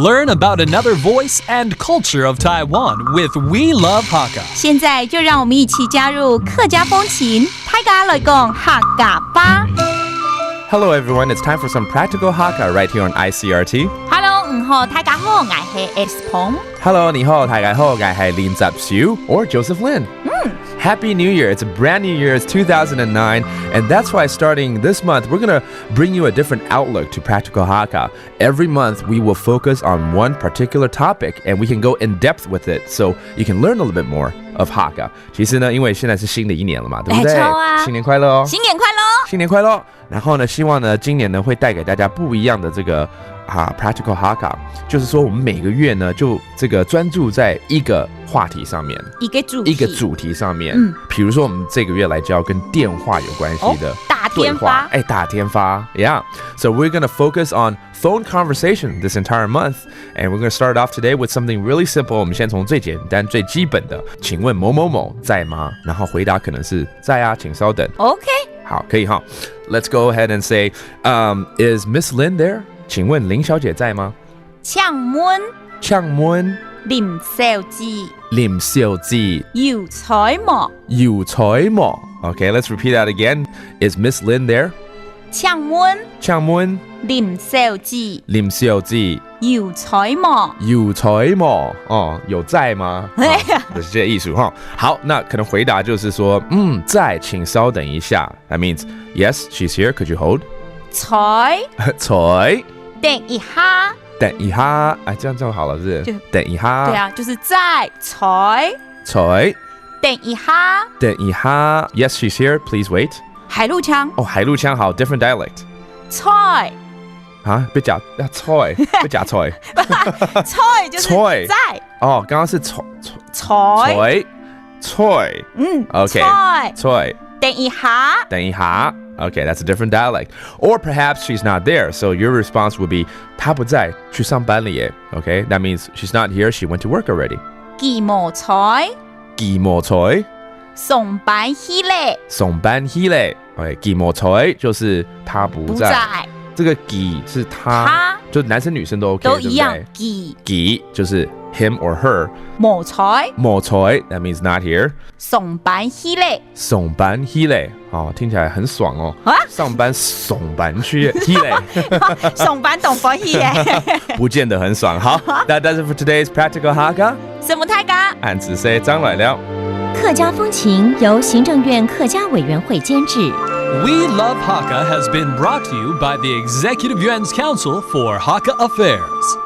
Learn about another voice and culture of Taiwan with We Love Hakka. 现在就让我们一起加入客家风情，大家来讲客家吧。Hello everyone, it's time for some practical Hakka right here on ICRT. Hello， 好，大家好，我是 X 鹏。Hello, 你好，大家好，我是林澤秀 or Joseph Lin. Happy New Year. It's a brand new year. It's 2009. And that's why starting this month, we're going to bring you a different outlook to Practical Hakka. Every month, we will focus on one particular topic and we can go in depth with it so you can learn a little bit more of Hakka. 其实呢，因为现在是新的一年了嘛，对不对？新年快乐哦！新年快乐！新年快乐！然后呢，希望呢，今年呢会带给大家不一样的这个Practical Hakka， 就是说我们每个月呢就这个专注在一个话题上面，一个主题上面。比如说我们这个月来教跟电话有关系的对话，打电话 ，Yeah. So we're gonna focus on phone conversation this entire month, and we're gonna start off today with something really simple. 我们先从最简单、最基本的，请问某某某在吗？然后回答可能是在啊，请稍等。OK. 好，可以哈。Let's go ahead and say, is Miss Lin there? 请问林小姐在吗？請問林小姐有在嗎？ Okay, let's repeat that again. Is Miss Lin there? 請問林小姐有在嗎？哦，有在嗎？就是这个意思哈。好，那可能回答就是说，在，请稍等一下。That means yes, she's here. Could you hold? 在。等一下，哎，这样就好了，是不是？等一下。对啊，就是在才。等一下。Yes, she's here. Please wait. 海陆腔。哦，海陆腔好 ，different dialect. 菜。啊，别讲菜，别讲菜。菜就是在。哦，刚刚是菜。OK. 菜。等一下。Okay, that's a different dialect. Or perhaps she's not there, so your response would be 她不在，去上班了耶。Okay, that means she's not here, she went to work already. 期末賽。上班去了。Okay, 期末賽就是她不在。这个期是他，就男生女生都 OK， 都一样。期就是 him or her。冇才 that means not here。上班去了。哦，听起来很爽哦。上班上班去了。上班动翻去了。不见得很爽。好，that does it for today's Practical Hakka。什么太嘎？按子 say 张来了。客家风情由行政院客家委员会监制。We Love Hakka has been brought to you by the Executive Yuan's Council for Hakka Affairs.